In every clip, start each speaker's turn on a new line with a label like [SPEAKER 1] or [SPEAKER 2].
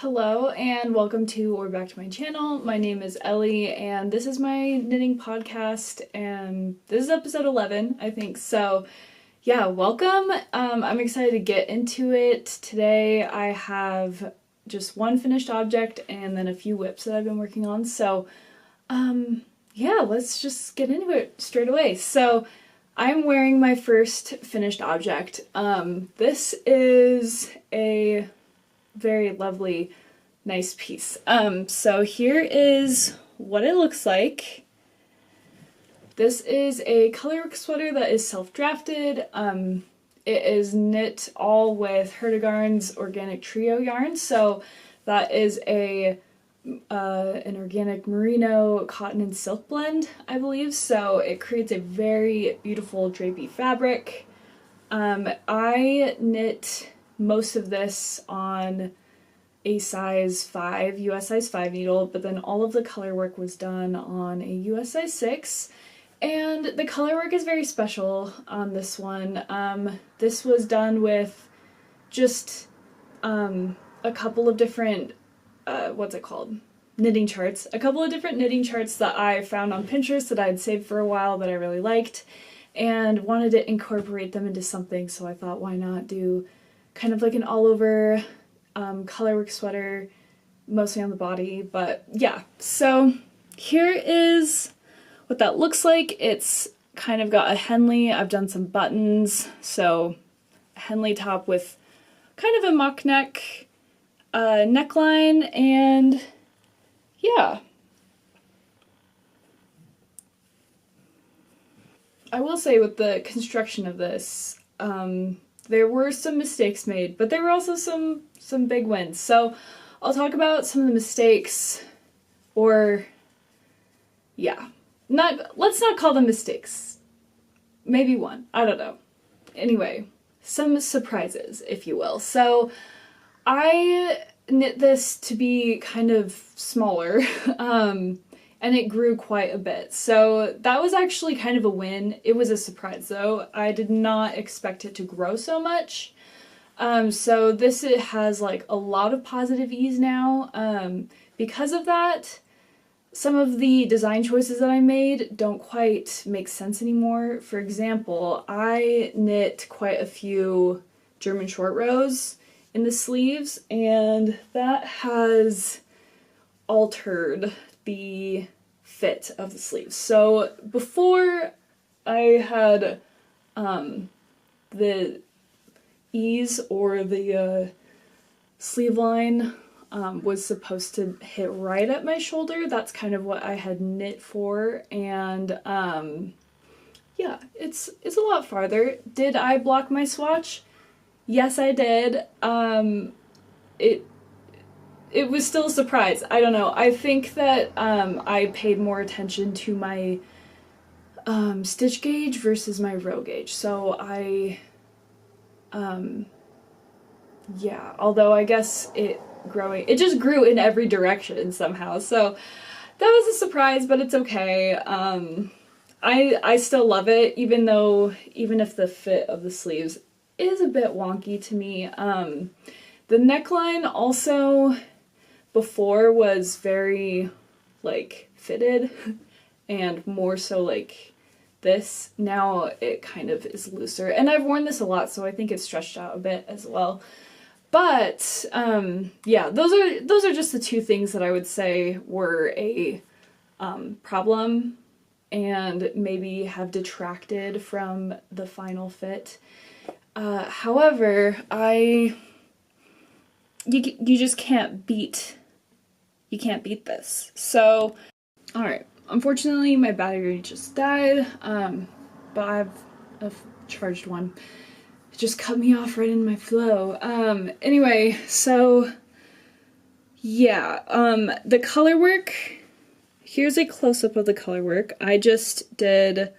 [SPEAKER 1] Hello and welcome to or back to my channel. My name is Ellie and this is my knitting podcast and this is episode 11, I think. So yeah, welcome. I'm excited to get into it. Today I have just one finished object and then a few whips that I've been working on. So yeah, let's just get into it straight away. So I'm wearing my first finished object. This is a very lovely, nice piece. So here is what it looks like. This is a colorwork sweater that is self-drafted. It is knit all with Hertigarn's organic trio yarn. So that is an organic merino, cotton, and silk blend, I believe. So it creates a very beautiful drapey fabric. I knit most of this on a size 5, US size 5 needle, but then all of the color work was done on a US size 6. And the color work is very special on this one. This was done with just a couple of different, knitting charts. A couple of different knitting charts that I found on Pinterest that I had saved for a while that I really liked and wanted to incorporate them into something, so I thought, why not do kind of like an all-over colorwork sweater, mostly on the body. But yeah, so here is what that looks like. It's kind of got a Henley. I've done some buttons, so a Henley top with kind of a mock neck neckline, and yeah. I will say with the construction of this, there were some mistakes made, but there were also some big wins. So I'll talk about some of the mistakes, or yeah, let's not call them mistakes. Maybe one, I don't know. Anyway, some surprises, if you will. So I knit this to be kind of smaller, and it grew quite a bit. So that was actually kind of a win. It was a surprise though. I did not expect it to grow so much. So this it has like a lot of positive ease now. Because of that, some of the design choices that I made don't quite make sense anymore. For example, I knit quite a few German short rows in the sleeves, and that has altered the fit of the sleeves. So before I had the ease, or the sleeve line was supposed to hit right at my shoulder. That's kind of what I had knit for, and yeah, it's a lot farther. Did I block my swatch? Yes, I did. It was still a surprise. I don't know. I think that I paid more attention to my stitch gauge versus my row gauge. So yeah, although I guess it just grew in every direction somehow. So that was a surprise, but it's okay. I still love it, even if the fit of the sleeves is a bit wonky to me. The neckline also before was very like fitted and more so like this. Now it kind of is looser, and I've worn this a lot, so I think it's stretched out a bit as well. But yeah, those are just the two things that I would say were a problem and maybe have detracted from the final fit. However, you just can't beat this. So, alright, unfortunately my battery just died, but I've charged one. It just cut me off right in my flow. Anyway, so yeah, the color work, here's a close-up of the color work. I just did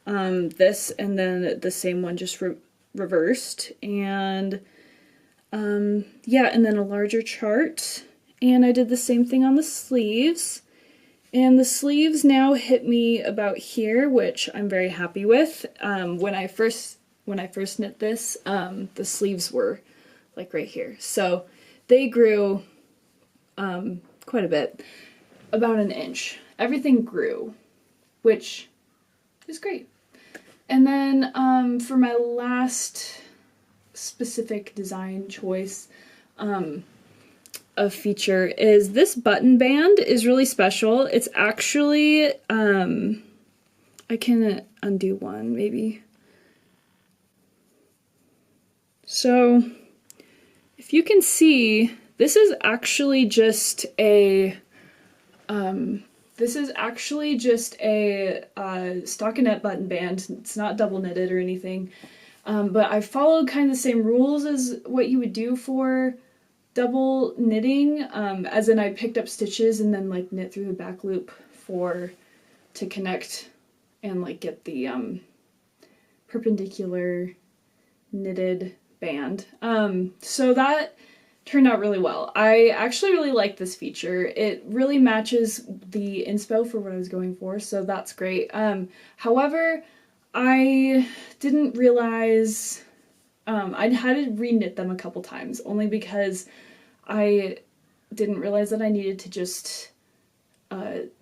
[SPEAKER 1] this and then the same one just reversed, and yeah, and then a larger chart. And I did the same thing on the sleeves. And the sleeves now hit me about here, which I'm very happy with. When I first knit this, the sleeves were like right here. So they grew quite a bit, about an inch. Everything grew, which is great. And then for my last specific design choice, a feature is this button band is really special. It's actually, I can undo one maybe. So if you can see, this is actually just a stockinette button band. It's not double knitted or anything, but I followed kind of the same rules as what you would do for double knitting, as in I picked up stitches and then like knit through the back loop to connect and like get the perpendicular knitted band. So that turned out really well. I actually really like this feature. It really matches the inspo for what I was going for, so that's great. However, I didn't realize I had to re-knit them a couple times, only because I didn't realize that I needed to just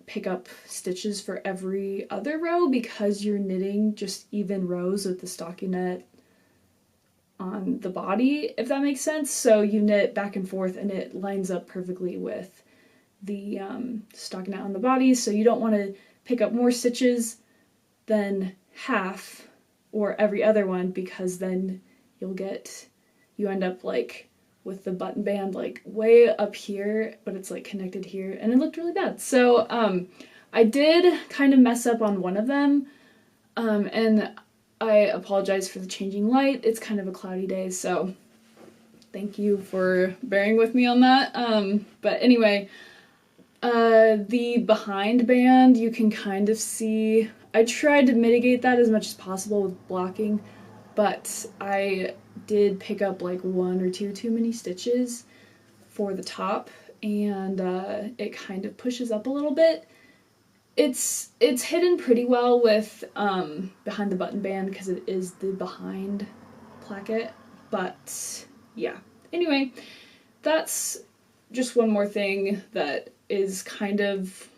[SPEAKER 1] pick up stitches for every other row, because you're knitting just even rows with the stockinette on the body, if that makes sense. So you knit back and forth and it lines up perfectly with the stockinette on the body, so you don't want to pick up more stitches than half or every other one, because then you end up like with the button band like way up here, but it's like connected here, and it looked really bad. So I did kind of mess up on one of them, and I apologize for the changing light. It's kind of a cloudy day, so thank you for bearing with me on that. But anyway, the behind band, you can kind of see, I tried to mitigate that as much as possible with blocking, but I did pick up like one or two too many stitches for the top, and it kind of pushes up a little bit. It's hidden pretty well with behind the button band because it is the behind placket, but yeah. Anyway, that's just one more thing that is kind of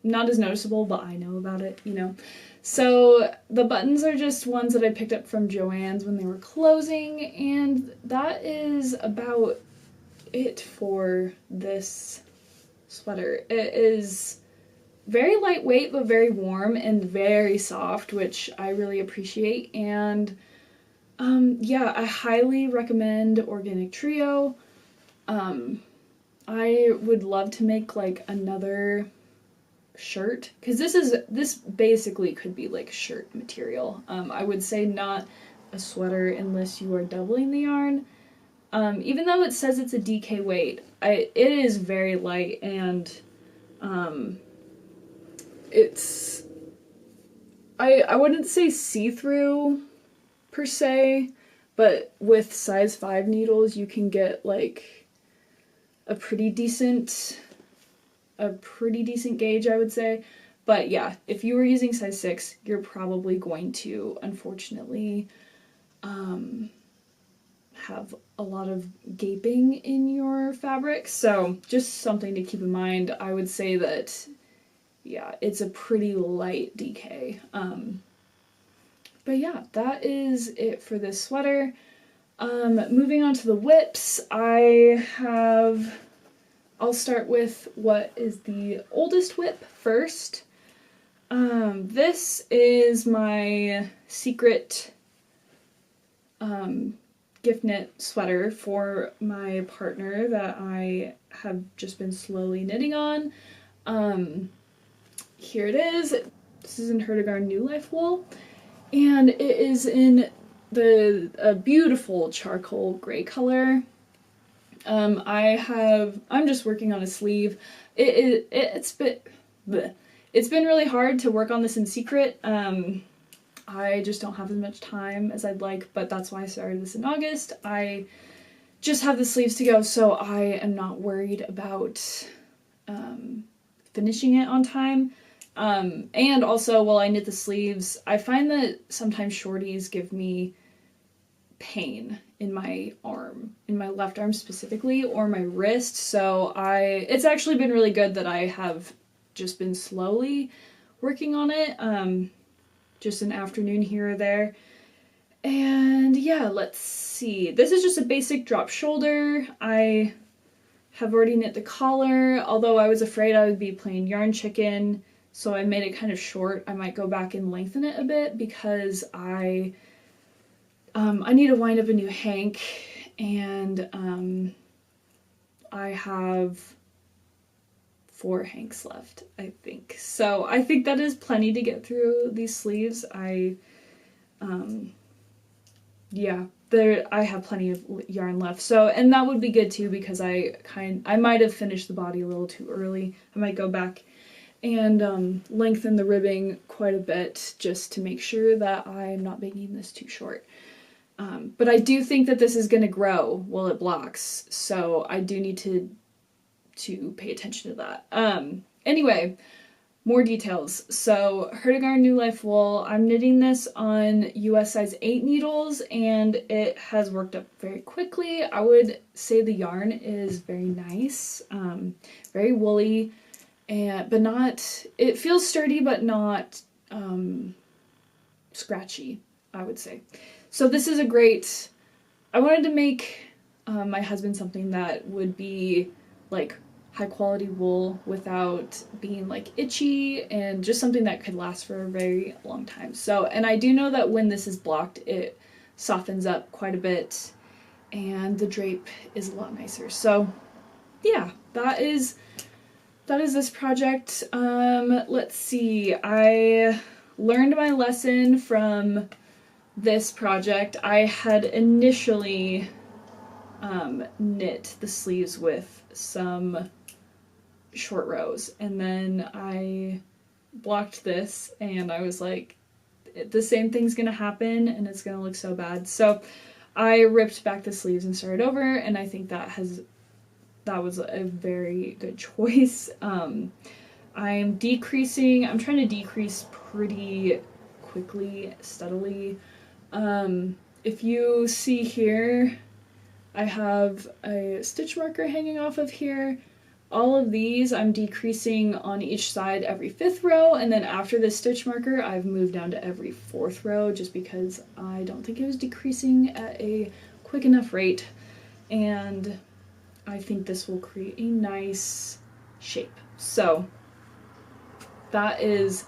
[SPEAKER 1] not as noticeable, but I know about it, you know. So the buttons are just ones that I picked up from Joann's when they were closing, and that is about it for this sweater. It is very lightweight but very warm and very soft, which I really appreciate. And yeah, I highly recommend Organic Trio. I would love to make like another shirt, because this basically could be like shirt material. I would say not a sweater unless you are doubling the yarn. Even though it says it's a DK weight, it is very light, and it's, I wouldn't say see-through per se, but with size 5 needles you can get like a pretty decent gauge, I would say. But yeah, if you were using size 6, you're probably going to, unfortunately, have a lot of gaping in your fabric. So just something to keep in mind. I would say that, yeah, it's a pretty light DK. But yeah, that is it for this sweater. Moving on to the whips, I'll start with what is the oldest whip first. This is my secret gift knit sweater for my partner that I have just been slowly knitting on. Here it is. This is in Hertigar New Life wool, and it is in a beautiful charcoal gray color. I'm just working on a sleeve. It's been really hard to work on this in secret. I just don't have as much time as I'd like, but that's why I started this in August. I just have the sleeves to go, so I am not worried about finishing it on time. And also, while I knit the sleeves, I find that sometimes shorties give me pain in my arm, in my left arm specifically, or my wrist. So it's actually been really good that I have just been slowly working on it, just an afternoon here or there. And yeah, let's see. This is just a basic drop shoulder. I have already knit the collar, although I was afraid I would be playing yarn chicken, so I made it kind of short. I might go back and lengthen it a bit because I need to wind up a new hank, and I have 4 hanks left, I think. So I think that is plenty to get through these sleeves. Yeah, I have plenty of yarn left. So, and that would be good too because I might have finished the body a little too early. I might go back and lengthen the ribbing quite a bit just to make sure that I'm not making this too short. But I do think that this is going to grow while it blocks, so I do need to pay attention to that. Anyway, more details. So, Hertigar New Life Wool, I'm knitting this on US size 8 needles, and it has worked up very quickly. I would say the yarn is very nice, very woolly, but not, it feels sturdy but not scratchy, I would say. So this is a great, I wanted to make my husband something that would be like high quality wool without being like itchy, and just something that could last for a very long time. So, and I do know that when this is blocked, it softens up quite a bit and the drape is a lot nicer. So yeah, that is this project. Let's see, I learned my lesson from this project. I had initially knit the sleeves with some short rows, and then I blocked this and I was like, the same thing's gonna happen and it's gonna look so bad. So I ripped back the sleeves and started over, and I think that was a very good choice. I'm trying to decrease pretty quickly, steadily. If you see here, I have a stitch marker hanging off of here. All of these I'm decreasing on each side every 5th row, and then after this stitch marker I've moved down to every 4th row just because I don't think it was decreasing at a quick enough rate, and I think this will create a nice shape. So that is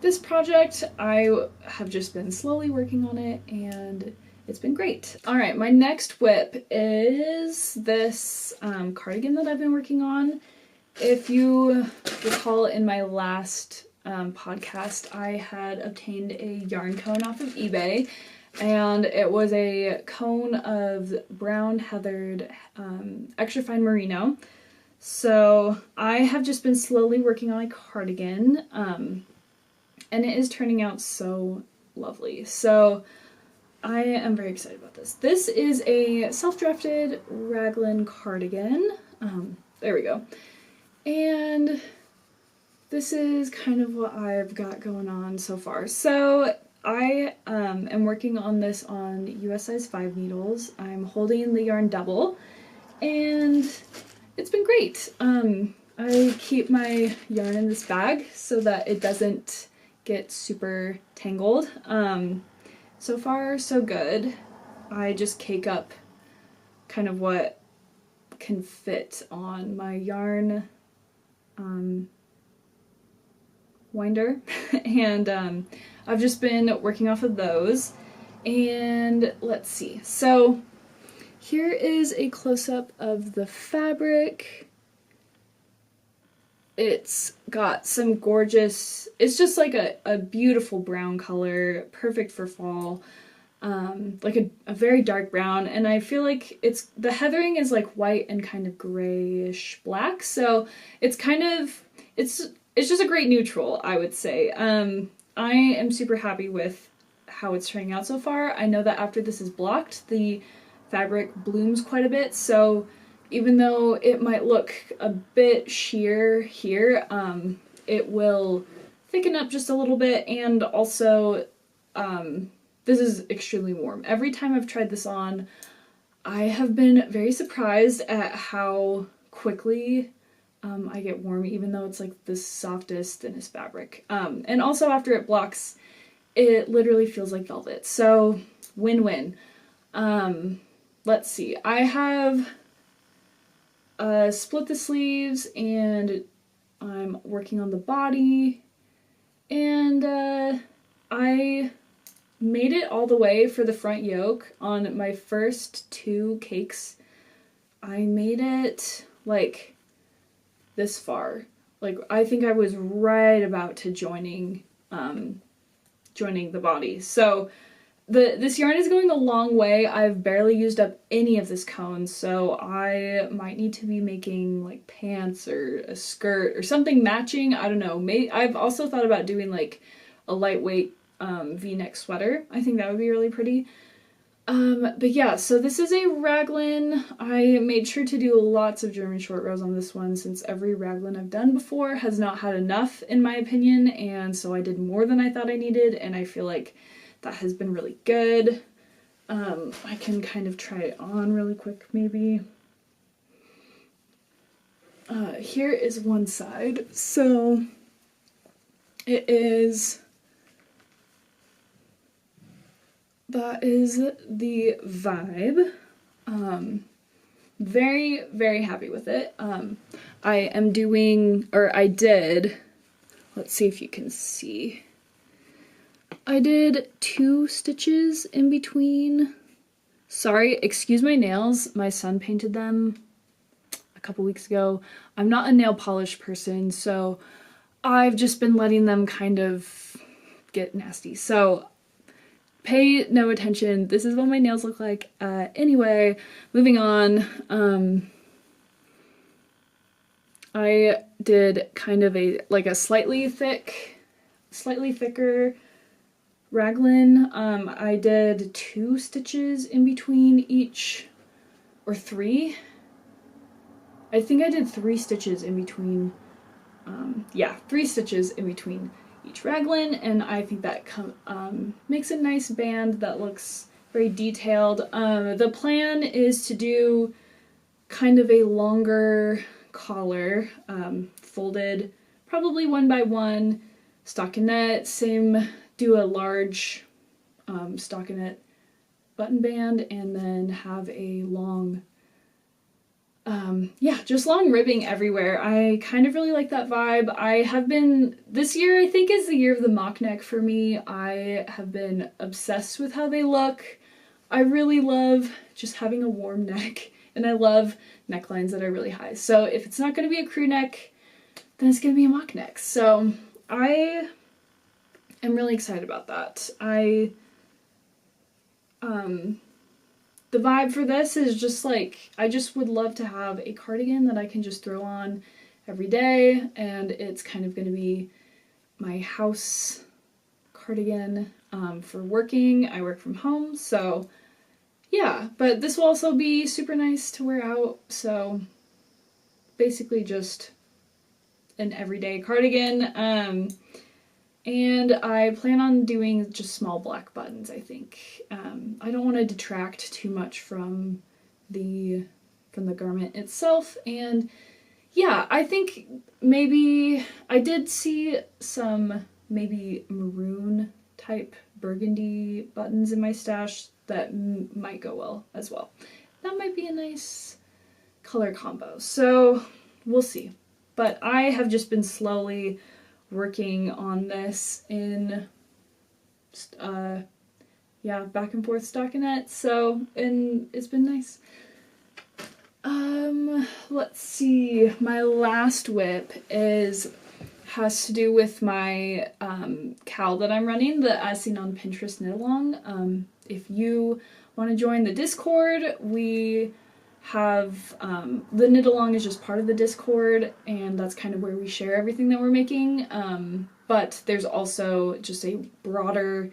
[SPEAKER 1] this project. I have just been slowly working on it and it's been great. All right, my next whip is this cardigan that I've been working on. If you recall, in my last podcast, I had obtained a yarn cone off of eBay, and it was a cone of brown heathered extra fine merino. So I have just been slowly working on a cardigan, and it is turning out so lovely. So I am very excited about this. This is a self-drafted raglan cardigan. There we go. And this is kind of what I've got going on so far. So I am working on this on US size 5 needles. I'm holding the yarn double, and it's been great. I keep my yarn in this bag so that it doesn't get super tangled. So far, so good. I just cake up kind of what can fit on my yarn winder, and I've just been working off of those. And let's see. So here is a close-up of the fabric. It's got some gorgeous, it's just like a beautiful brown color, perfect for fall, like a very dark brown, and I feel like the heathering is like white and kind of grayish black, so it's kind of, it's just a great neutral, I would say. I am super happy with how it's turning out so far. I know that after this is blocked, the fabric blooms quite a bit, so even though it might look a bit sheer here, it will thicken up just a little bit, and also this is extremely warm. Every time I've tried this on, I have been very surprised at how quickly I get warm, even though it's like the softest, thinnest fabric. And also after it blocks, it literally feels like velvet. So win-win. Let's see. I have split the sleeves and I'm working on the body. And I made it all the way for the front yoke on my first 2 cakes. I made it like this far. Like, I think I was right about to joining the body. So this yarn is going a long way. I've barely used up any of this cone, so I might need to be making like pants or a skirt or something matching. I don't know. I've also thought about doing like a lightweight V-neck sweater. I think that would be really pretty. But yeah, so this is a raglan. I made sure to do lots of German short rows on this one since every raglan I've done before has not had enough in my opinion, and so I did more than I thought I needed, and I feel like that has been really good. I can kind of try it on really quick maybe. Here is one side. So it is... that is the vibe. Very, very happy with it. I am doing, or I did, let's see if you can see. I did 2 stitches in between. Sorry, excuse my nails. My son painted them a couple weeks ago. I'm not a nail polish person, so I've just been letting them kind of get nasty. So pay no attention. This is what my nails look like. Anyway, moving on. I did kind of a slightly thicker raglan. I did 2 stitches in between each, or 3. I think I did 3 stitches in between. 3 stitches in between each raglan, and I think that makes a nice band that looks very detailed. The plan is to do kind of a longer collar, folded probably 1 by 1 stockinette, do a large stockinette button band, and then have a long just long ribbing everywhere. I kind of really like that vibe. This year I think is the year of the mock neck for me. I have been obsessed with how they look. I really love just having a warm neck, and I love necklines that are really high. So if it's not going to be a crew neck, then it's going to be a mock neck. So I am really excited about that. The vibe for this is just like, I just would love to have a cardigan that I can just throw on every day, and it's kind of going to be my house cardigan for working. I work from home, so yeah, but this will also be super nice to wear out, so basically just an everyday cardigan. And I plan on doing just small black buttons, I think. I don't want to detract too much from the garment itself. And yeah, I think maybe I did see some maybe maroon type burgundy buttons in my stash that might go well as well. That might be a nice color combo. So we'll see. But I have just been slowly working on this in back and forth stockinette, so, and it's been nice. Let's see, my last whip has to do with my KAL that I'm running, the As Seen on Pinterest knit along. If you want to join the Discord, we have the knit along is just part of the Discord, and that's kind of where we share everything that we're making, but there's also just a broader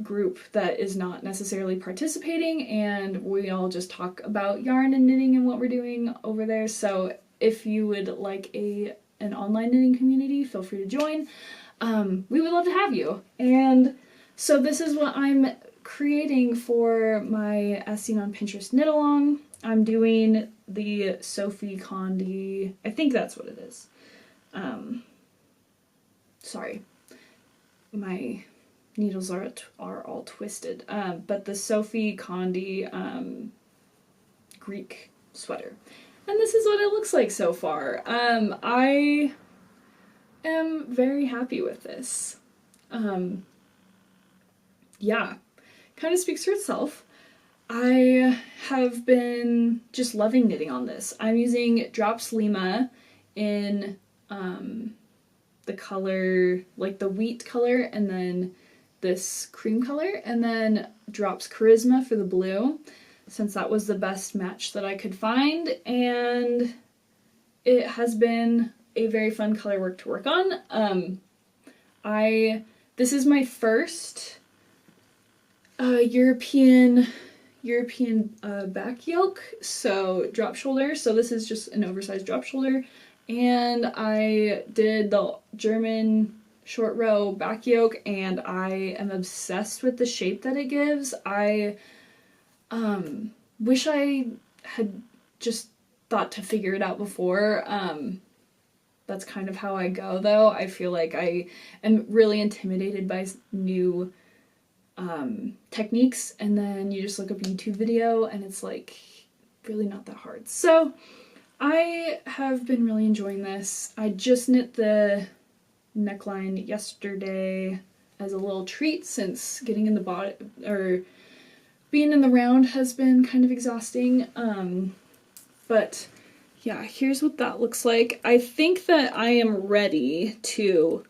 [SPEAKER 1] group that is not necessarily participating, and we all just talk about yarn and knitting and what we're doing over there. So if you would like an online knitting community, feel free to join. We would love to have you. And So this is what I'm creating for my As Seen on Pinterest knit along. I'm doing the Sophie Condi, I think that's what it is. Sorry, my needles are all twisted. But the Sophie Condi Greek sweater. And this is what it looks like so far. I am very happy with this. Yeah, kind of speaks for itself. I have been just loving knitting on this. I'm using Drops Lima in the color, like the wheat color, and then this cream color, and then Drops Charisma for the blue, since that was the best match that I could find, and it has been a very fun color work to work on. This is my first European back yoke, so drop shoulder, so this is just an oversized drop shoulder, and I did the German short row back yoke, and I am obsessed with the shape that it gives. I wish I had just thought to figure it out before. That's kind of how I go, though. I feel like I am really intimidated by new techniques, and then you just look up a YouTube video and it's like really not that hard. So I have been really enjoying this. I just knit the neckline yesterday as a little treat, since getting in the body or being in the round has been kind of exhausting. But yeah, here's what that looks like. I think that I am ready to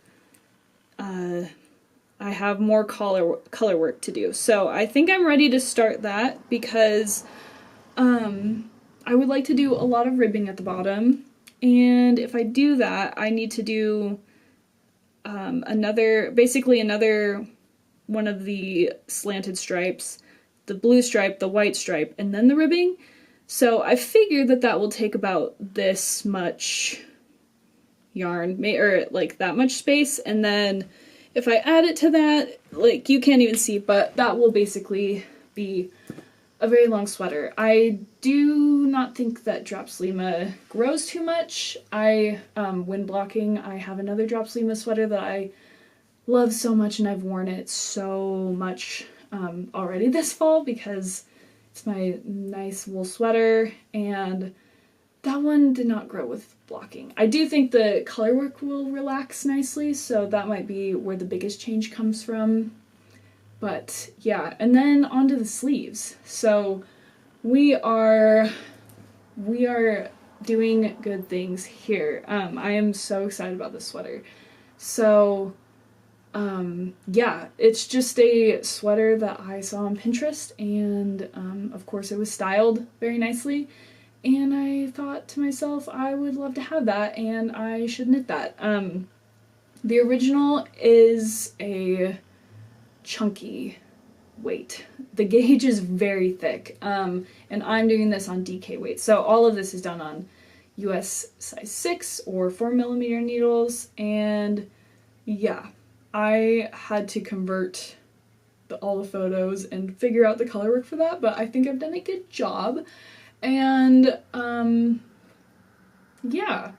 [SPEAKER 1] I have more color work to do. So I think I'm ready to start that, because I would like to do a lot of ribbing at the bottom. And if I do that, I need to do another one of the slanted stripes, the blue stripe, the white stripe, and then the ribbing. So I figured that will take about this much yarn, or like that much space, and then if I add it to that, like you can't even see, but that will basically be a very long sweater. I do not think that Drops Lima grows too much. Wind blocking, I have another Drops Lima sweater that I love so much, and I've worn it so much already this fall, because it's my nice wool sweater, and that one did not grow with blocking. I do think the color work will relax nicely, so that might be where the biggest change comes from. But yeah, and then onto the sleeves. So we are doing good things here. I am so excited about this sweater. So yeah, it's just a sweater that I saw on Pinterest, and of course it was styled very nicely, and I thought to myself I would love to have that, and I should knit that. The original is a chunky weight. The gauge is very thick, and I'm doing this on DK weight, so all of this is done on US size 6 or 4mm needles, and yeah, I had to convert all the photos and figure out the color work for that, but I think I've done a good job. And yeah,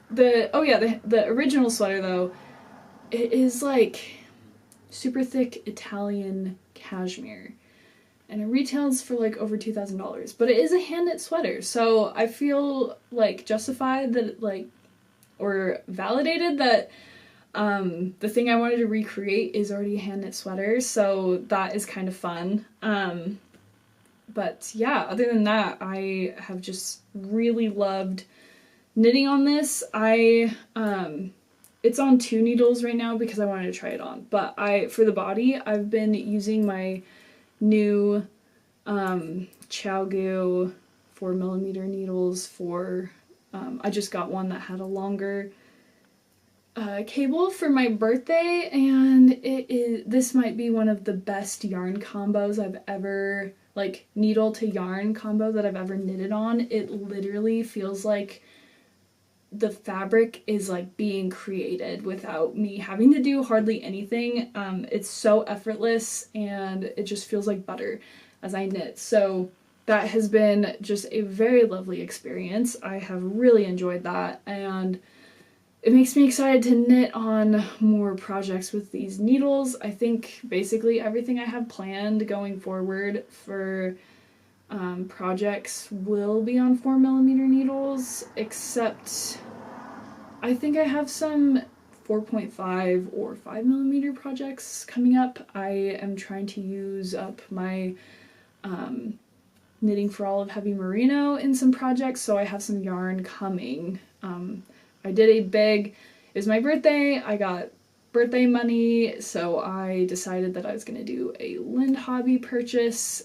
[SPEAKER 1] the original sweater, though, it is like super thick Italian cashmere, and it retails for like over $2,000, but it is a hand knit sweater, so I feel like justified that, like, or validated that the thing I wanted to recreate is already a hand knit sweater, so that is kind of fun. But yeah, other than that, I have just really loved knitting on this. It's on 2 needles right now because I wanted to try it on, but for the body, I've been using my new CHAOGU 4mm needles for, I just got one that had a longer cable for my birthday, and this might be one of the best yarn combos I've ever, like, needle to yarn combo that I've ever knitted on. It literally feels like the fabric is like being created without me having to do hardly anything. It's so effortless and it just feels like butter as I knit. So that has been just a very lovely experience. I have really enjoyed that, and it makes me excited to knit on more projects with these needles. I think basically everything I have planned going forward for projects will be on 4mm needles, except I think I have some 4.5 or 5mm projects coming up. I am trying to use up my knitting for all of heavy merino in some projects, so I have some yarn coming. I did a big, it was my birthday, I got birthday money, so I decided that I was going to do a Lind Hobby purchase.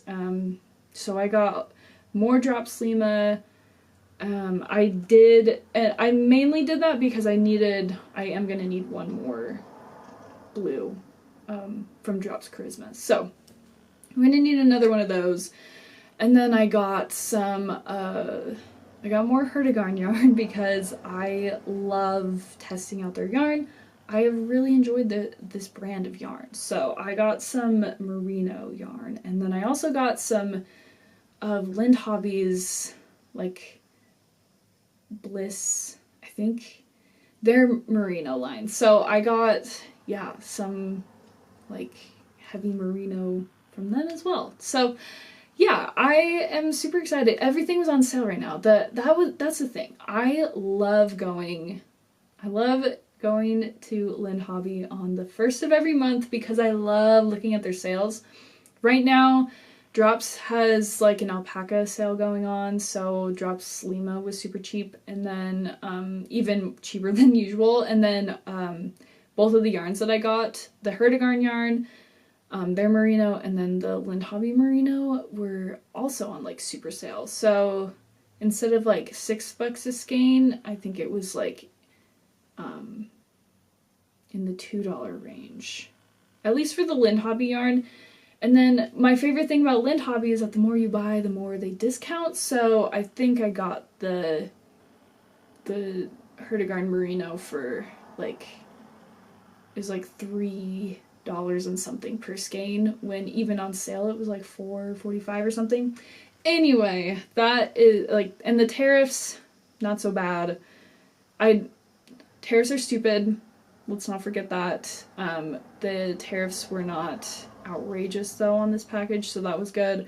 [SPEAKER 1] So I got more drop Slima. I mainly did that because I am going to need one more blue from Drops Charisma. So I'm going to need another one of those. And then I got I got more Hertigarn yarn because I love testing out their yarn. I have really enjoyed this brand of yarn. So I got some merino yarn, and then I also got some of Lind Hobby's, like, Bliss, I think, their merino line. So I got, yeah, some, like, heavy merino from them as well. So yeah, I am super excited. Everything was on sale right now. That's the thing. I love going to Lind Hobby on the 1st of every month because I love looking at their sales. Right now, Drops has like an alpaca sale going on, so Drops Slima was super cheap, and then even cheaper than usual. And then both of the yarns that I got, the Hertigarn yarn, their merino, and then the Lind Hobby merino were also on like super sale. So instead of like $6 a skein, I think it was like in the $2 range, at least for the Lind Hobby yarn. And then my favorite thing about Lind Hobby is that the more you buy, the more they discount. So I think I got the Hertigarn merino for like, it was like $3 and something per skein, when even on sale it was like $4.45 or something. Anyway, that is like, and the tariffs, not so bad. Tariffs are stupid. Let's not forget that. The tariffs were not outrageous though on this package, so that was good.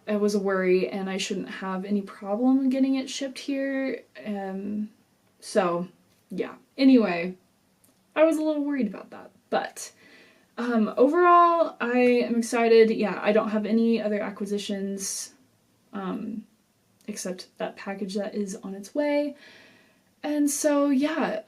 [SPEAKER 1] It was a worry, and I shouldn't have any problem getting it shipped here. So yeah. Anyway, I was a little worried about that, but overall, I am excited. Yeah, I don't have any other acquisitions except that package that is on its way. And so, yeah,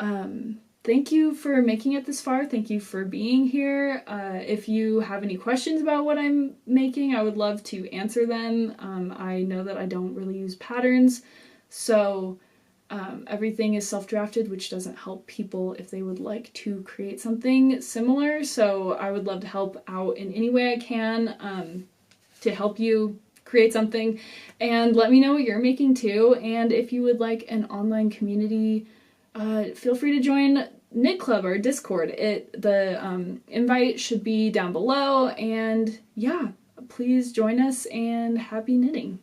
[SPEAKER 1] thank you for making it this far. Thank you for being here. If you have any questions about what I'm making, I would love to answer them. I know that I don't really use patterns, so everything is self-drafted, which doesn't help people if they would like to create something similar. So I would love to help out in any way I can to help you create something, and let me know what you're making too. And if you would like an online community, feel free to join Knit Club or Discord. The invite should be down below, and yeah, please join us, and happy knitting.